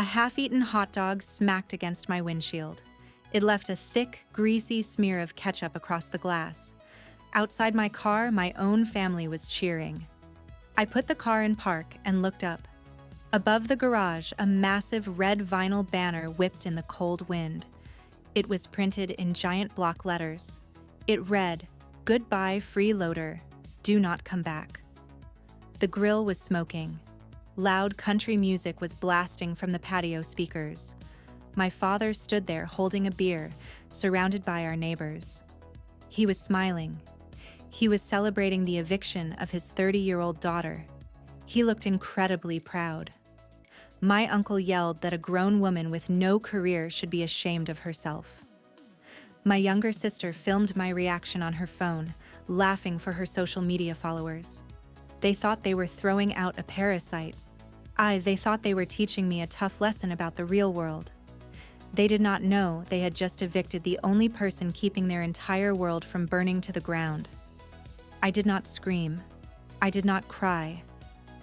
A half-eaten hot dog smacked against my windshield. It left a thick, greasy smear of ketchup across the glass. Outside my car, my own family was cheering. I put the car in park and looked up. Above the garage, a massive red vinyl banner whipped in the cold wind. It was printed in giant block letters. It read, "Goodbye, Freeloader. Do not come back." The grill was smoking. Loud country music was blasting from the patio speakers. My father stood there holding a beer, surrounded by our neighbors. He was smiling. He was celebrating the eviction of his 30-year-old daughter. He looked incredibly proud. My uncle yelled that a grown woman with no career should be ashamed of herself. My younger sister filmed my reaction on her phone, laughing for her social media followers. They thought they were throwing out a parasite. They thought they were teaching me a tough lesson about the real world. They did not know they had just evicted the only person keeping their entire world from burning to the ground. I did not scream. I did not cry.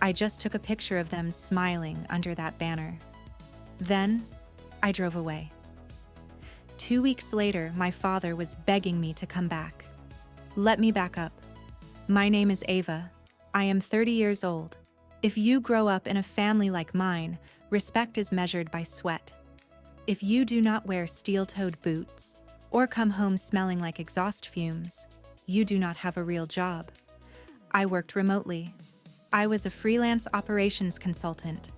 I just took a picture of them smiling under that banner. Then, I drove away. 2 weeks later, my father was begging me to come back. Let me back up. My name is Ava. I am 30 years old. If you grow up in a family like mine, respect is measured by sweat. If you do not wear steel-toed boots or come home smelling like exhaust fumes, you do not have a real job. I worked remotely. I was a freelance operations consultant.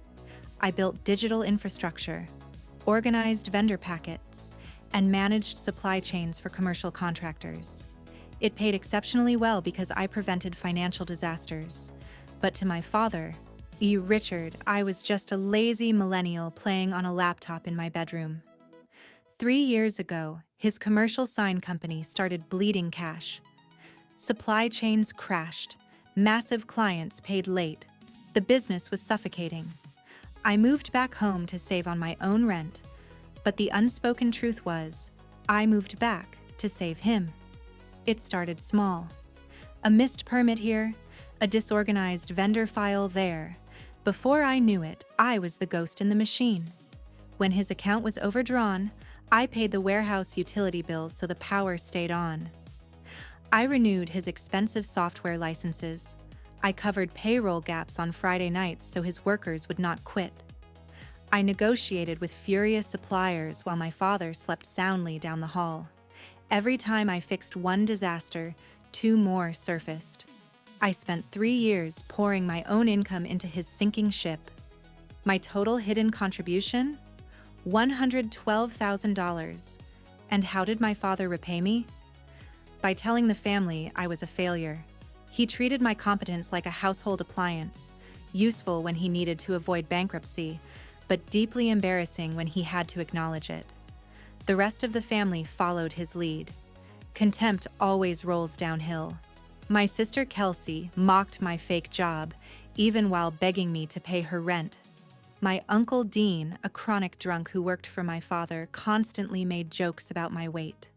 I built digital infrastructure, organized vendor packets, and managed supply chains for commercial contractors. It paid exceptionally well because I prevented financial disasters. But to my father, Richard, I was just a lazy millennial playing on a laptop in my bedroom. 3 years ago, his commercial sign company started bleeding cash. Supply chains crashed. Massive clients paid late. The business was suffocating. I moved back home to save on my own rent, but the unspoken truth was, I moved back to save him. It started small. A missed permit here, a disorganized vendor file there. Before I knew it, I was the ghost in the machine. When his account was overdrawn, I paid the warehouse utility bill so the power stayed on. I renewed his expensive software licenses. I covered payroll gaps on Friday nights so his workers would not quit. I negotiated with furious suppliers while my father slept soundly down the hall. Every time I fixed one disaster, 2 more surfaced. I spent 3 years pouring my own income into his sinking ship. My total hidden contribution? $112,000. And how did my father repay me? By telling the family I was a failure. He treated my competence like a household appliance, useful when he needed to avoid bankruptcy, but deeply embarrassing when he had to acknowledge it. The rest of the family followed his lead. Contempt always rolls downhill. My sister Kelsey mocked my fake job, even while begging me to pay her rent. My uncle Dean, a chronic drunk who worked for my father, constantly made jokes about my weight.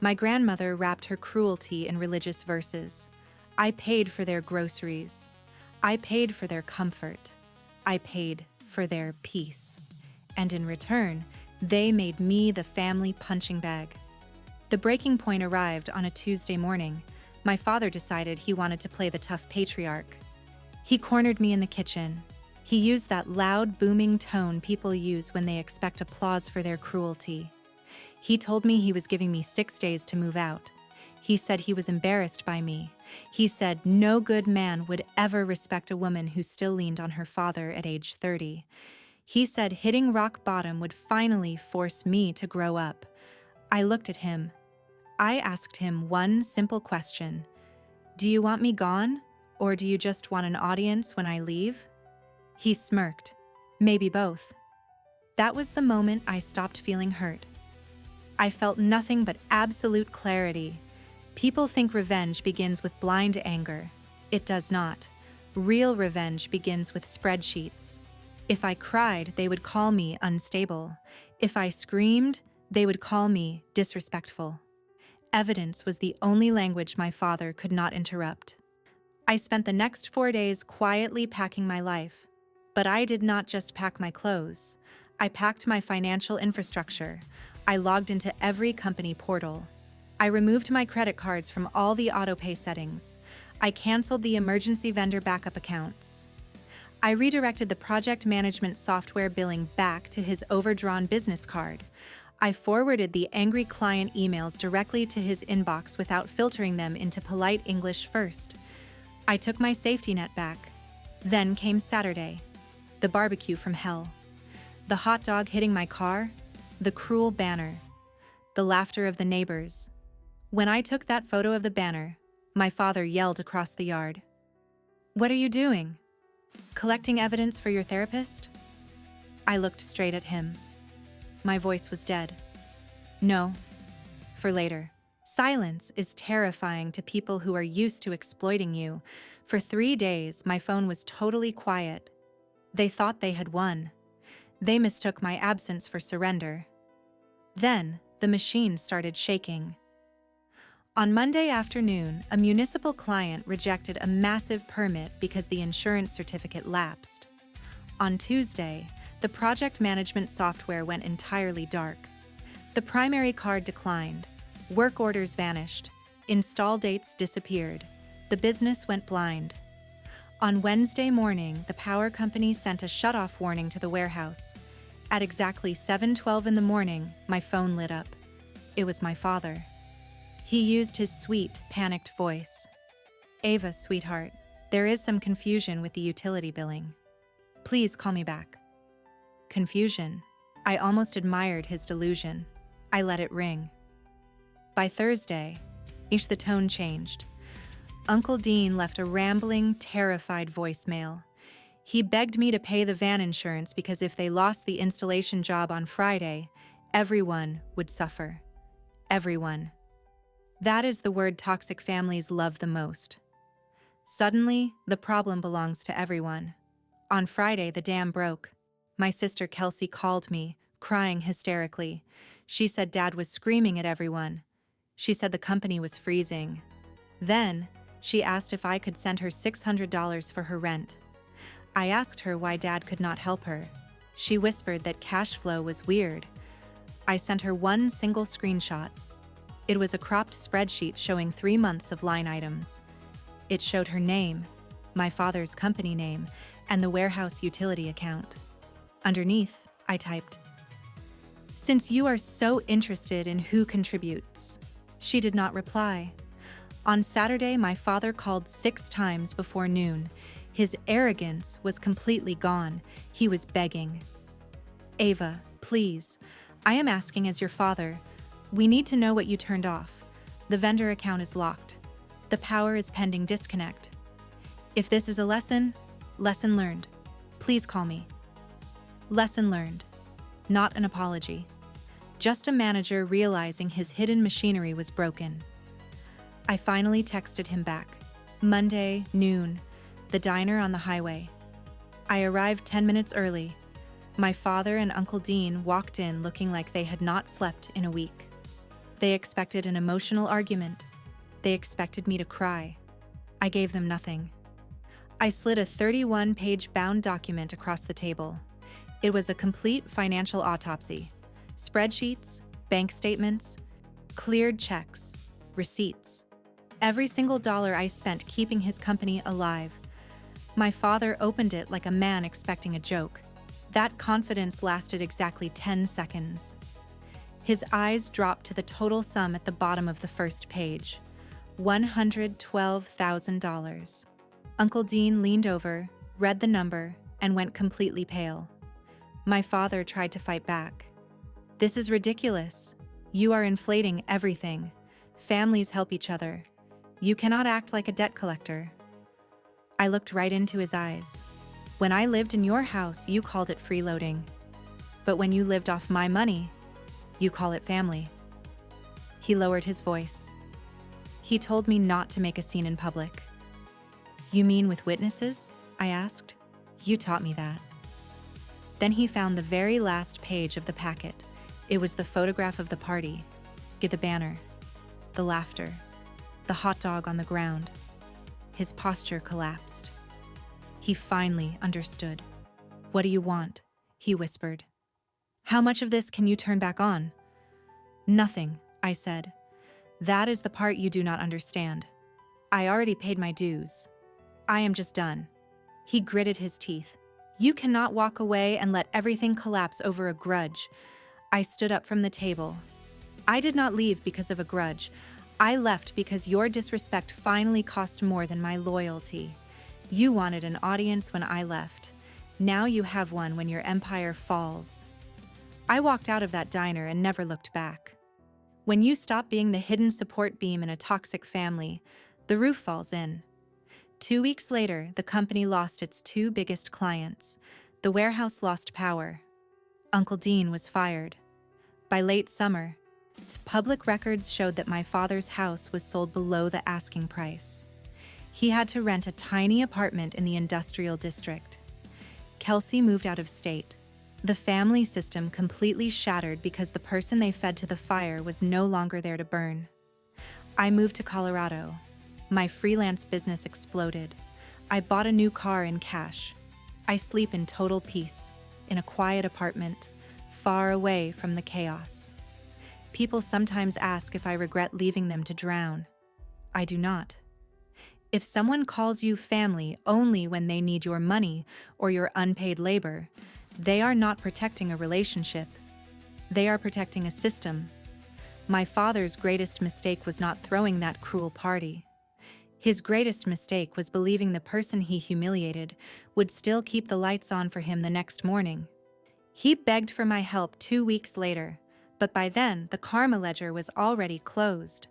My grandmother wrapped her cruelty in religious verses. I paid for their groceries. I paid for their comfort. I paid for their peace. And in return, they made me the family punching bag. The breaking point arrived on a Tuesday morning. My father decided he wanted to play the tough patriarch. He cornered me in the kitchen. He used that loud, booming tone people use when they expect applause for their cruelty. He told me he was giving me 6 days to move out. He said he was embarrassed by me. He said no good man would ever respect a woman who still leaned on her father at age 30. He said hitting rock bottom would finally force me to grow up. I looked at him. I asked him one simple question. Do you want me gone, or do you just want an audience when I leave? He smirked. Maybe both. That was the moment I stopped feeling hurt. I felt nothing but absolute clarity. People think revenge begins with blind anger. It does not. Real revenge begins with spreadsheets. If I cried, they would call me unstable. If I screamed, they would call me disrespectful. Evidence was the only language my father could not interrupt. I spent the next 4 days quietly packing my life. But I did not just pack my clothes. I packed my financial infrastructure. I logged into every company portal. I removed my credit cards from all the autopay settings. I canceled the emergency vendor backup accounts. I redirected the project management software billing back to his overdrawn business card. I forwarded the angry client emails directly to his inbox without filtering them into polite English first. I took my safety net back. Then came Saturday, the barbecue from hell. The hot dog hitting my car, the cruel banner, the laughter of the neighbors. When I took that photo of the banner, my father yelled across the yard. "What are you doing? Collecting evidence for your therapist?" I looked straight at him. My voice was dead. "No, for later." Silence is terrifying to people who are used to exploiting you. For 3 days, my phone was totally quiet. They thought they had won. They mistook my absence for surrender. Then, the machine started shaking. On Monday afternoon, a municipal client rejected a massive permit because the insurance certificate lapsed. On Tuesday, the project management software went entirely dark. The primary card declined. Work orders vanished. Install dates disappeared. The business went blind. On Wednesday morning, the power company sent a shut-off warning to the warehouse. At exactly 7:12 in the morning, my phone lit up. It was my father. He used his sweet, panicked voice. "Ava, sweetheart, there is some confusion with the utility billing. Please call me back." Confusion. I almost admired his delusion. I let it ring. By Thursday, the tone changed. Uncle Dean left a rambling, terrified voicemail. He begged me to pay the van insurance because if they lost the installation job on Friday, everyone would suffer. Everyone. That is the word toxic families love the most. Suddenly, the problem belongs to everyone. On Friday, the dam broke. My sister Kelsey called me, crying hysterically. She said Dad was screaming at everyone. She said the company was freezing. Then, she asked if I could send her $600 for her rent. I asked her why Dad could not help her. She whispered that cash flow was weird. I sent her one single screenshot. It was a cropped spreadsheet showing 3 months of line items. It showed her name, my father's company name, and the warehouse utility account. Underneath, I typed, "Since you are so interested in who contributes." She did not reply. On Saturday, my father called 6 times before noon. His arrogance was completely gone. He was begging. "Ava, please, I am asking as your father. We need to know what you turned off. The vendor account is locked. The power is pending disconnect. If this is a lesson learned. Please call me." Lesson learned. Not an apology. Just a manager realizing his hidden machinery was broken. I finally texted him back. Monday, noon, the diner on the highway. I arrived 10 minutes early. My father and Uncle Dean walked in looking like they had not slept in a week. They expected an emotional argument. They expected me to cry. I gave them nothing. I slid a 31-page bound document across the table. It was a complete financial autopsy. Spreadsheets, bank statements, cleared checks, receipts. Every single dollar I spent keeping his company alive. My father opened it like a man expecting a joke. That confidence lasted exactly 10 seconds. His eyes dropped to the total sum at the bottom of the first page. $112,000. Uncle Dean leaned over, read the number, and went completely pale. My father tried to fight back. "This is ridiculous. You are inflating everything. Families help each other. You cannot act like a debt collector." I looked right into his eyes. "When I lived in your house, you called it freeloading. But when you lived off my money, you call it family." He lowered his voice. He told me not to make a scene in public. "You mean with witnesses?" I asked. "You taught me that." Then he found the very last page of the packet. It was the photograph of the party, the banner, the laughter, the hot dog on the ground. His posture collapsed. He finally understood. "What do you want?" he whispered. "How much of this can you turn back on?" "Nothing," I said. "That is the part you do not understand. I already paid my dues. I am just done." He gritted his teeth. "You cannot walk away and let everything collapse over a grudge." I stood up from the table. "I did not leave because of a grudge. I left because your disrespect finally cost more than my loyalty. You wanted an audience when I left. Now you have one when your empire falls." I walked out of that diner and never looked back. When you stop being the hidden support beam in a toxic family, the roof falls in. 2 weeks later, the company lost its 2 biggest clients. The warehouse lost power. Uncle Dean was fired. By late summer, public records showed that my father's house was sold below the asking price. He had to rent a tiny apartment in the industrial district. Kelsey moved out of state. The family system completely shattered because the person they fed to the fire was no longer there to burn. I moved to Colorado. My freelance business exploded. I bought a new car in cash. I sleep in total peace, in a quiet apartment, far away from the chaos. People sometimes ask if I regret leaving them to drown. I do not. If someone calls you family only when they need your money or your unpaid labor, they are not protecting a relationship. They are protecting a system. My father's greatest mistake was not throwing that cruel party. His greatest mistake was believing the person he humiliated would still keep the lights on for him the next morning. He begged for my help 2 weeks later, but by then the karma ledger was already closed.